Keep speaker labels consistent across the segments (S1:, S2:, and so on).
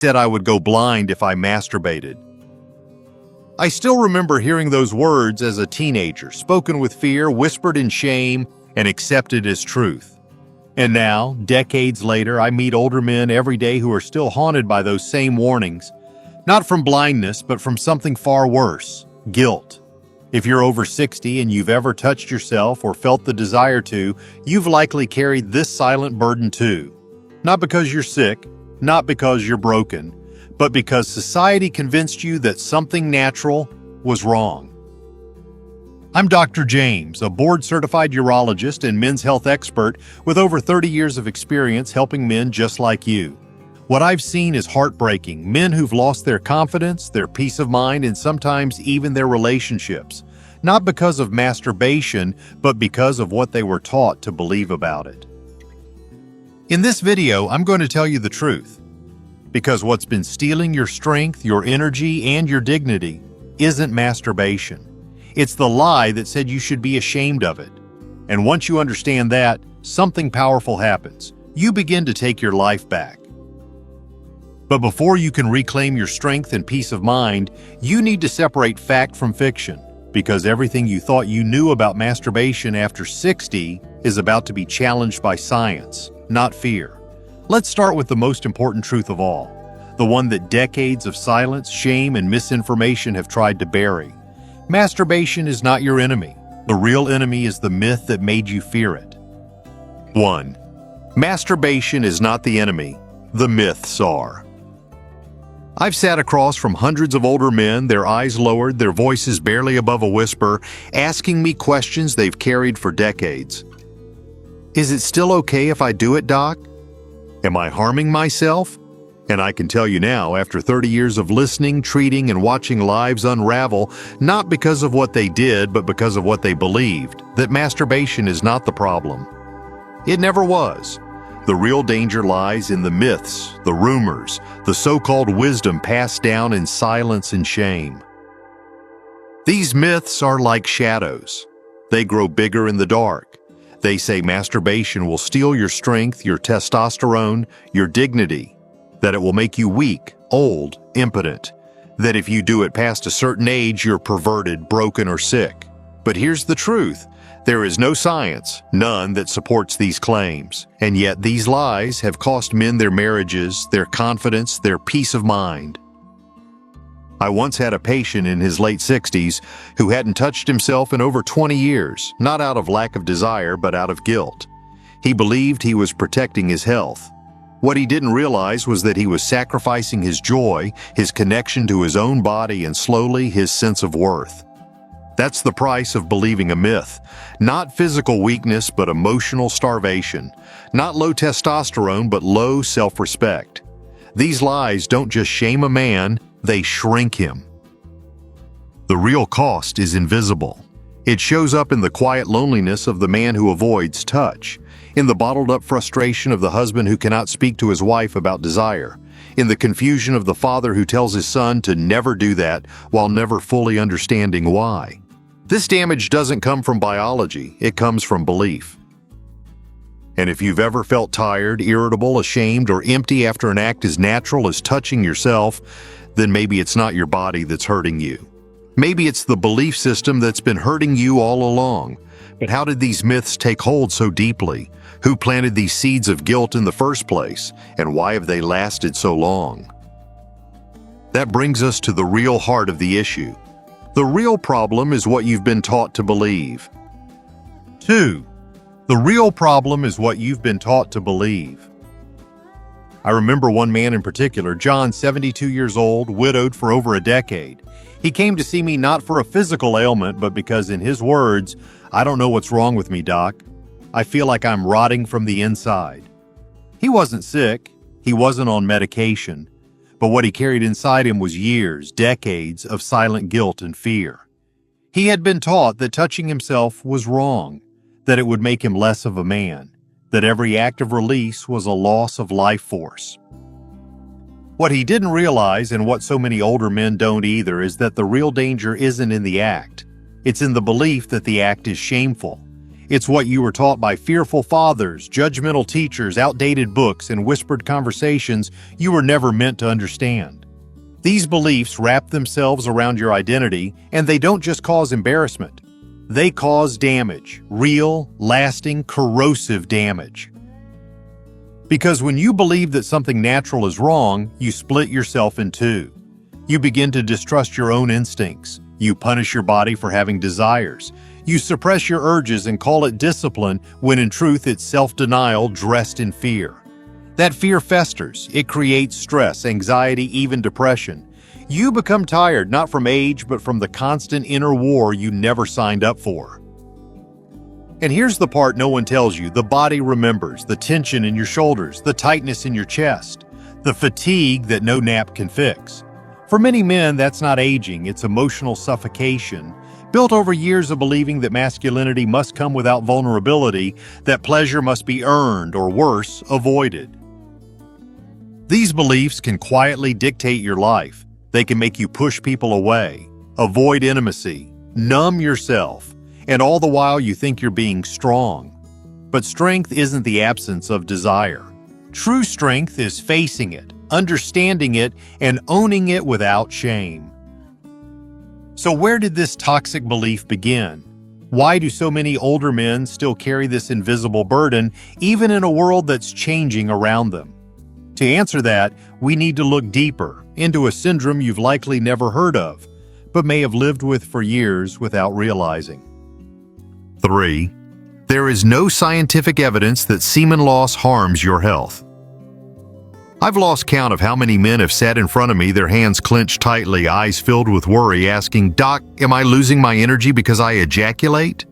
S1: said I would go blind if I masturbated. I still remember hearing those words as a teenager, spoken with fear, whispered in shame, and accepted as truth. And now, decades later, I meet older men every day who are still haunted by those same warnings, not from blindness, but from something far worse: guilt. If you're over 60 and you've ever touched yourself or felt the desire to, you've likely carried this silent burden too. Not because you're sick, not because you're broken, but because society convinced you that something natural was wrong. I'm Dr. James, a board-certified urologist and men's health expert with over 30 years of experience helping men just like you. What I've seen is heartbreaking: men who've lost their confidence, their peace of mind, and sometimes even their relationships, not because of masturbation, but because of what they were taught to believe about it. In this video, I'm going to tell you the truth, because what's been stealing your strength, your energy, and your dignity isn't masturbation. It's the lie that said you should be ashamed of it. And once you understand that, something powerful happens. You begin to take your life back. But before you can reclaim your strength and peace of mind, you need to separate fact from fiction, because everything you thought you knew about masturbation after 60 is about to be challenged by science, not fear. Let's start with the most important truth of all, the one that decades of silence, shame, and misinformation have tried to bury. Masturbation is not your enemy. The real enemy is the myth that made you fear it. 1. Masturbation is not the enemy. The myths are. I've sat across from hundreds of older men, their eyes lowered, their voices barely above a whisper, asking me questions they've carried for decades. Is it still okay if I do it, Doc? Am I harming myself? And I can tell you now, after 30 years of listening, treating, and watching lives unravel, not because of what they did, but because of what they believed, that masturbation is not the problem. It never was. The real danger lies in the myths, the rumors, the so-called wisdom passed down in silence and shame. These myths are like shadows. They grow bigger in the dark. They say masturbation will steal your strength, your testosterone, your dignity, that it will make you weak, old, impotent, that if you do it past a certain age, you're perverted, broken, or sick. But here's the truth. There is no science, none, that supports these claims. And yet these lies have cost men their marriages, their confidence, their peace of mind. I once had a patient in his late 60s who hadn't touched himself in over 20 years, not out of lack of desire, but out of guilt. He believed he was protecting his health. What he didn't realize was that he was sacrificing his joy, his connection to his own body, and slowly his sense of worth. That's the price of believing a myth. Not physical weakness, but emotional starvation. Not low testosterone, but low self-respect. These lies don't just shame a man, they shrink him. The real cost is invisible. It shows up in the quiet loneliness of the man who avoids touch, in the bottled-up frustration of the husband who cannot speak to his wife about desire, in the confusion of the father who tells his son to never do that while never fully understanding why. This damage doesn't come from biology, it comes from belief. And if you've ever felt tired, irritable, ashamed, or empty after an act as natural as touching yourself, then maybe it's not your body that's hurting you. Maybe it's the belief system that's been hurting you all along. But how did these myths take hold so deeply? Who planted these seeds of guilt in the first place? And why have they lasted so long? That brings us to the real heart of the issue. The real problem is what you've been taught to believe. 2. The real problem is what you've been taught to believe. I remember one man in particular, John, 72 years old, widowed for over a decade. He came to see me not for a physical ailment, but because, in his words, "I don't know what's wrong with me, Doc. I feel like I'm rotting from the inside." He wasn't sick. He wasn't on medication. But what he carried inside him was years, decades of silent guilt and fear. He had been taught that touching himself was wrong, that it would make him less of a man, that every act of release was a loss of life force. What he didn't realize, and what so many older men don't either, is that the real danger isn't in the act. It's in the belief that the act is shameful. It's what you were taught by fearful fathers, judgmental teachers, outdated books, and whispered conversations you were never meant to understand. These beliefs wrap themselves around your identity, and they don't just cause embarrassment. They cause damage, real, lasting, corrosive damage. Because when you believe that something natural is wrong, you split yourself in two. You begin to distrust your own instincts. You punish your body for having desires. You suppress your urges and call it discipline when in truth it's self-denial dressed in fear. That fear festers. It creates stress, anxiety, even depression. You become tired not from age but from the constant inner war you never signed up for. And here's the part no one tells you. The body remembers the tension in your shoulders, the tightness in your chest, the fatigue that no nap can fix. For many men, that's not aging, it's emotional suffocation, built over years of believing that masculinity must come without vulnerability, that pleasure must be earned, or worse, avoided. These beliefs can quietly dictate your life. They can make you push people away, avoid intimacy, numb yourself, and all the while you think you're being strong. But strength isn't the absence of desire. True strength is facing it, understanding it, and owning it without shame. So where did this toxic belief begin? Why do so many older men still carry this invisible burden, even in a world that's changing around them? To answer that, we need to look deeper into a syndrome you've likely never heard of, but may have lived with for years without realizing. 3. There is no scientific evidence that semen loss harms your health. I've lost count of how many men have sat in front of me, their hands clenched tightly, eyes filled with worry, asking, "Doc, am I losing my energy because I ejaculate?"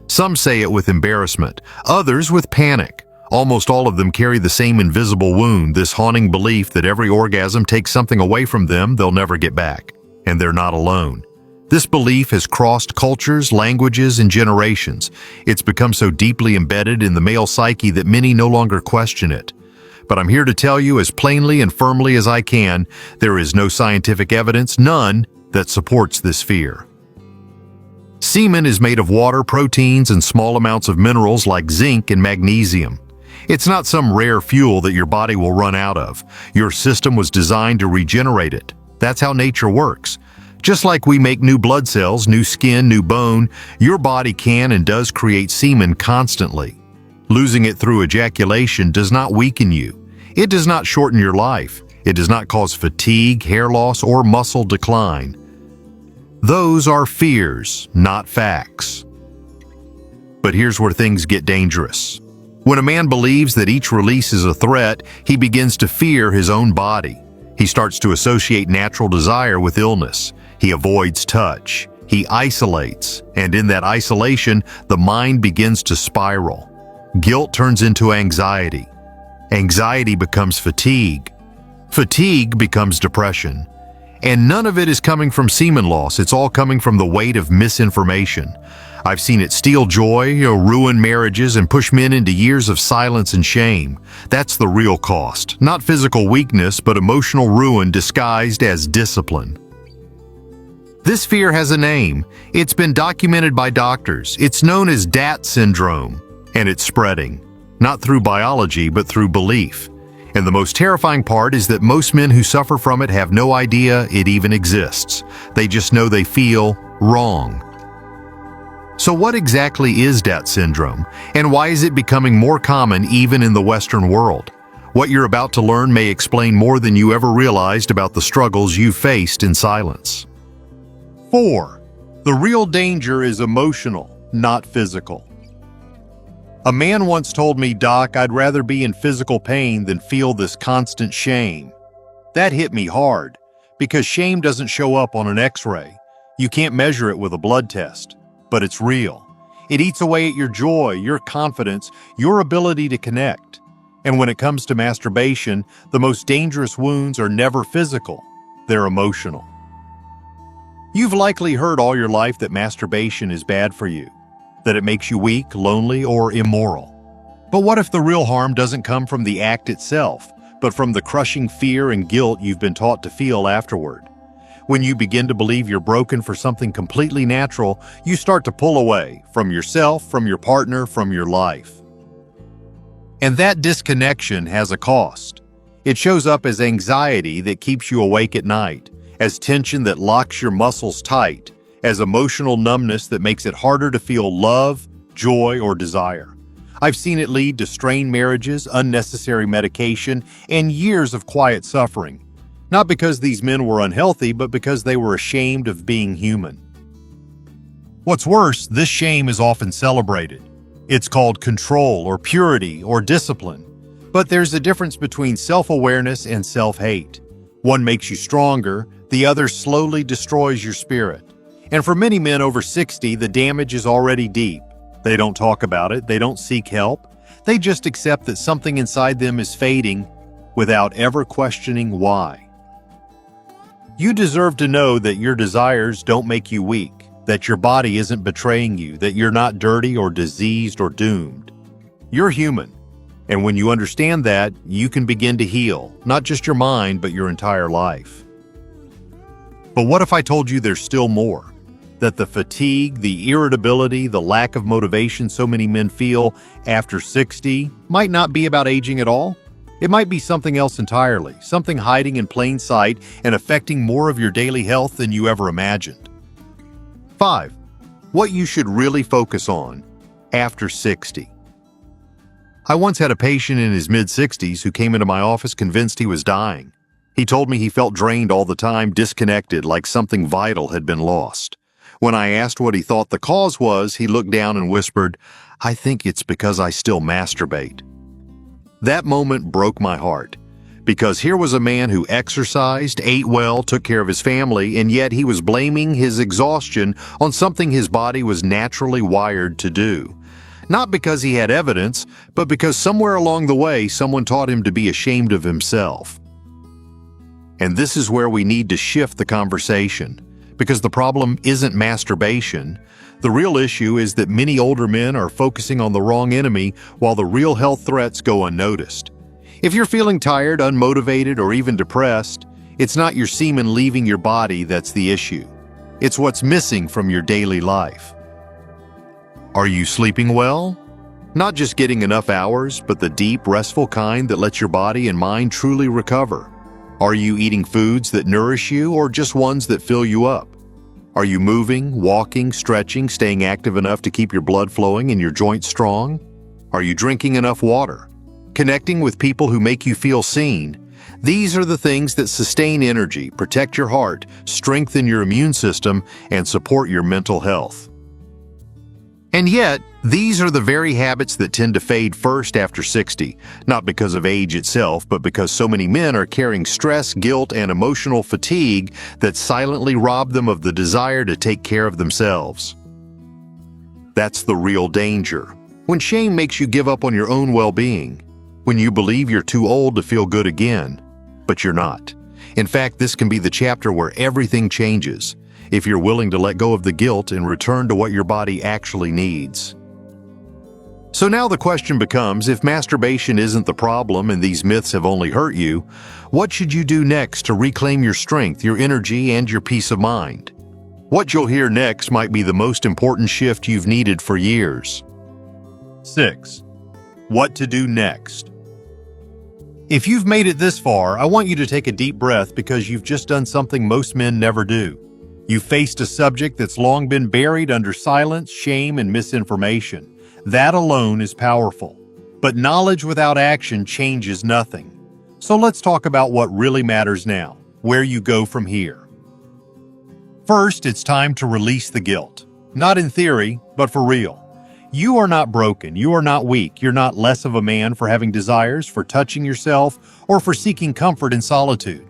S1: Some say it with embarrassment, others with panic. Almost all of them carry the same invisible wound, this haunting belief that every orgasm takes something away from them they'll never get back. And they're not alone. This belief has crossed cultures, languages, and generations. It's become so deeply embedded in the male psyche that many no longer question it. But I'm here to tell you as plainly and firmly as I can, there is no scientific evidence, none, that supports this fear. Semen is made of water, proteins, and small amounts of minerals like zinc and magnesium. It's not some rare fuel that your body will run out of. Your system was designed to regenerate it. That's how nature works. Just like we make new blood cells, new skin, new bone, your body can and does create semen constantly. Losing it through ejaculation does not weaken you. It does not shorten your life. It does not cause fatigue, hair loss, or muscle decline. Those are fears, not facts. But here's where things get dangerous. When a man believes that each release is a threat, he begins to fear his own body. He starts to associate natural desire with illness. He avoids touch. He isolates. And in that isolation, the mind begins to spiral. Guilt turns into anxiety. Anxiety becomes fatigue. Fatigue becomes depression. And none of it is coming from semen loss. It's all coming from the weight of misinformation. I've seen it steal joy, ruin marriages, and push men into years of silence and shame. That's the real cost. Not physical weakness, but emotional ruin disguised as discipline. This fear has a name. It's been documented by doctors. It's known as DAT syndrome, and it's spreading. Not through biology, but through belief. And the most terrifying part is that most men who suffer from it have no idea it even exists. They just know they feel wrong. So what exactly is DAT syndrome, and why is it becoming more common even in the Western world? What you're about to learn may explain more than you ever realized about the struggles you faced in silence. 4. The real danger is emotional, not physical. A man once told me, "Doc, I'd rather be in physical pain than feel this constant shame." That hit me hard, because shame doesn't show up on an X-ray. You can't measure it with a blood test, but it's real. It eats away at your joy, your confidence, your ability to connect. And when it comes to masturbation, the most dangerous wounds are never physical, they're emotional. You've likely heard all your life that masturbation is bad for you, that it makes you weak, lonely, or immoral. But what if the real harm doesn't come from the act itself, but from the crushing fear and guilt you've been taught to feel afterward? When you begin to believe you're broken for something completely natural, you start to pull away from yourself, from your partner, from your life. And that disconnection has a cost. It shows up as anxiety that keeps you awake at night, as tension that locks your muscles tight, as emotional numbness that makes it harder to feel love, joy, or desire. I've seen it lead to strained marriages, unnecessary medication, and years of quiet suffering. Not because these men were unhealthy, but because they were ashamed of being human. What's worse, this shame is often celebrated. It's called control or purity or discipline. But there's a difference between self-awareness and self-hate. One makes you stronger, the other slowly destroys your spirit. And for many men over 60, the damage is already deep. They don't talk about it, they don't seek help. They just accept that something inside them is fading without ever questioning why. You deserve to know that your desires don't make you weak, that your body isn't betraying you, that you're not dirty or diseased or doomed. You're human. And when you understand that, you can begin to heal, not just your mind, but your entire life. But what if I told you there's still more? That the fatigue, the irritability, the lack of motivation so many men feel after 60 might not be about aging at all? It might be something else entirely, something hiding in plain sight and affecting more of your daily health than you ever imagined. 5. What you should really focus on after 60. I once had a patient in his mid-60s who came into my office convinced he was dying. He told me he felt drained all the time, disconnected, like something vital had been lost. When I asked what he thought the cause was, he looked down and whispered, "I think it's because I still masturbate." That moment broke my heart, because here was a man who exercised, ate well, took care of his family, and yet he was blaming his exhaustion on something his body was naturally wired to do. Not because he had evidence, but because somewhere along the way someone taught him to be ashamed of himself. And this is where we need to shift the conversation. Because the problem isn't masturbation. The real issue is that many older men are focusing on the wrong enemy while the real health threats go unnoticed. If you're feeling tired, unmotivated, or even depressed, it's not your semen leaving your body that's the issue. It's what's missing from your daily life. Are you sleeping well? Not just getting enough hours, but the deep, restful kind that lets your body and mind truly recover. Are you eating foods that nourish you or just ones that fill you up? Are you moving, walking, stretching, staying active enough to keep your blood flowing and your joints strong? Are you drinking enough water? Connecting with people who make you feel seen? These are the things that sustain energy, protect your heart, strengthen your immune system, and support your mental health. And yet, these are the very habits that tend to fade first after 60, not because of age itself, but because so many men are carrying stress, guilt, and emotional fatigue that silently rob them of the desire to take care of themselves. That's the real danger. When shame makes you give up on your own well-being, when you believe you're too old to feel good again, but you're not. In fact, this can be the chapter where everything changes, if you're willing to let go of the guilt and return to what your body actually needs. So now the question becomes, if masturbation isn't the problem and these myths have only hurt you, what should you do next to reclaim your strength, your energy, and your peace of mind? What you'll hear next might be the most important shift you've needed for years. 6. What to do next. If you've made it this far, I want you to take a deep breath because you've just done something most men never do. You've faced a subject that's long been buried under silence, shame, and misinformation. That alone is powerful. But knowledge without action changes nothing. So let's talk about what really matters now, where you go from here. First, it's time to release the guilt. Not in theory, but for real. You are not broken. You are not weak. You're not less of a man for having desires, for touching yourself, or for seeking comfort in solitude.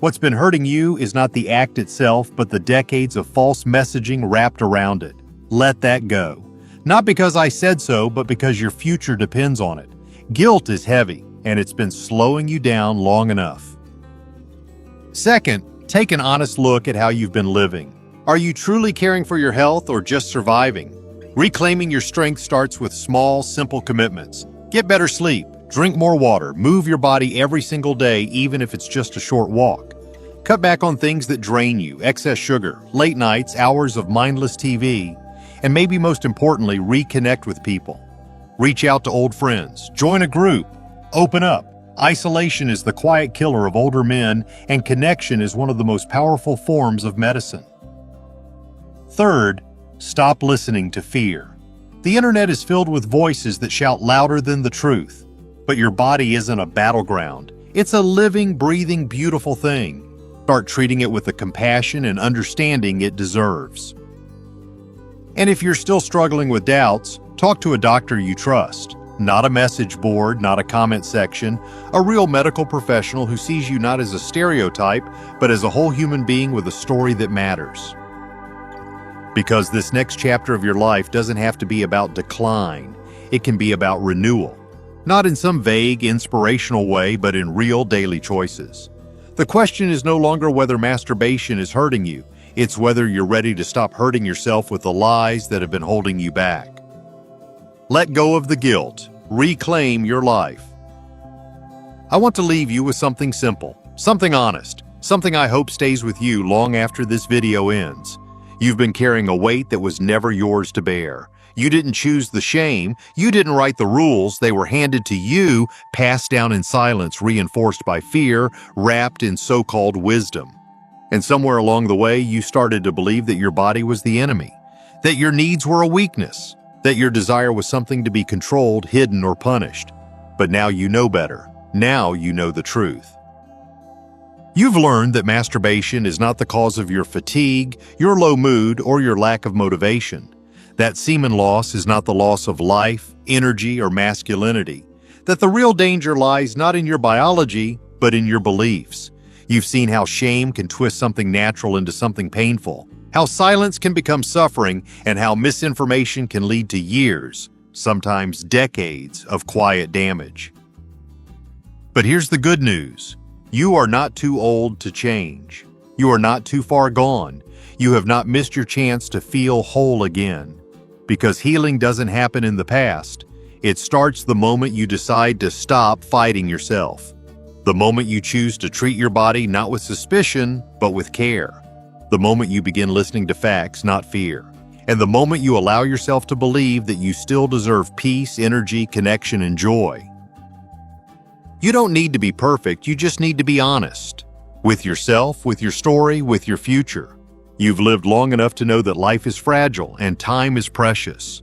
S1: What's been hurting you is not the act itself, but the decades of false messaging wrapped around it. Let that go. Not because I said so, but because your future depends on it. Guilt is heavy, and it's been slowing you down long enough. Second, take an honest look at how you've been living. Are you truly caring for your health or just surviving? Reclaiming your strength starts with small, simple commitments. Get better sleep. Drink more water. Move your body every single day, even if it's just a short walk. Cut back on things that drain you, excess sugar, late nights, hours of mindless TV, and maybe most importantly, reconnect with people. Reach out to old friends, join a group, open up. Isolation is the quiet killer of older men, and connection is one of the most powerful forms of medicine. Third, stop listening to fear. The internet is filled with voices that shout louder than the truth. But your body isn't a battleground. It's a living, breathing, beautiful thing. Start treating it with the compassion and understanding it deserves. And if you're still struggling with doubts, talk to a doctor you trust. Not a message board, not a comment section, a real medical professional who sees you not as a stereotype, but as a whole human being with a story that matters. Because this next chapter of your life doesn't have to be about decline. It can be about renewal. Not in some vague, inspirational way, but in real daily choices. The question is no longer whether masturbation is hurting you. It's whether you're ready to stop hurting yourself with the lies that have been holding you back. Let go of the guilt. Reclaim your life. I want to leave you with something simple, something honest, something I hope stays with you long after this video ends. You've been carrying a weight that was never yours to bear. You didn't choose the shame. You didn't write the rules. They were handed to you, passed down in silence, reinforced by fear, wrapped in so-called wisdom. And somewhere along the way, you started to believe that your body was the enemy, that your needs were a weakness, that your desire was something to be controlled, hidden, or punished. But now you know better. Now you know the truth. You've learned that masturbation is not the cause of your fatigue, your low mood, or your lack of motivation. That semen loss is not the loss of life, energy, or masculinity. That the real danger lies not in your biology, but in your beliefs. You've seen how shame can twist something natural into something painful, how silence can become suffering, and how misinformation can lead to years, sometimes decades, of quiet damage. But here's the good news. You are not too old to change. You are not too far gone. You have not missed your chance to feel whole again. Because healing doesn't happen in the past. It starts the moment you decide to stop fighting yourself. The moment you choose to treat your body not with suspicion, but with care. The moment you begin listening to facts, not fear. And the moment you allow yourself to believe that you still deserve peace, energy, connection, and joy. You don't need to be perfect, you just need to be honest. With yourself, with your story, with your future. You've lived long enough to know that life is fragile and time is precious.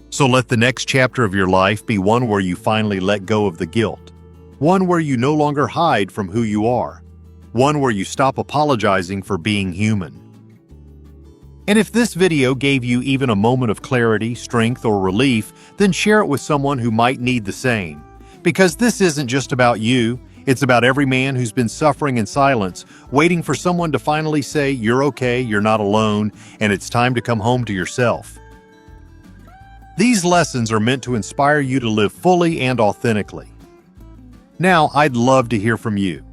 S1: So let the next chapter of your life be one where you finally let go of the guilt. One where you no longer hide from who you are. One where you stop apologizing for being human. And if this video gave you even a moment of clarity, strength, or relief, then share it with someone who might need the same. Because this isn't just about you, it's about every man who's been suffering in silence, waiting for someone to finally say, you're okay, you're not alone, and it's time to come home to yourself. These lessons are meant to inspire you to live fully and authentically. Now, I'd love to hear from you.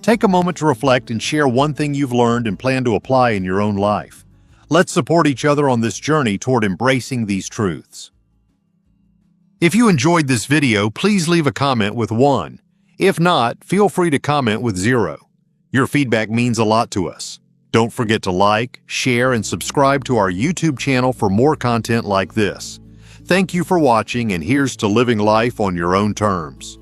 S1: Take a moment to reflect and share one thing you've learned and plan to apply in your own life. Let's support each other on this journey toward embracing these truths. If you enjoyed this video, please leave a comment with 1. If not, feel free to comment with 0. Your feedback means a lot to us. Don't forget to like, share, and subscribe to our YouTube channel for more content like this. Thank you for watching, and here's to living life on your own terms.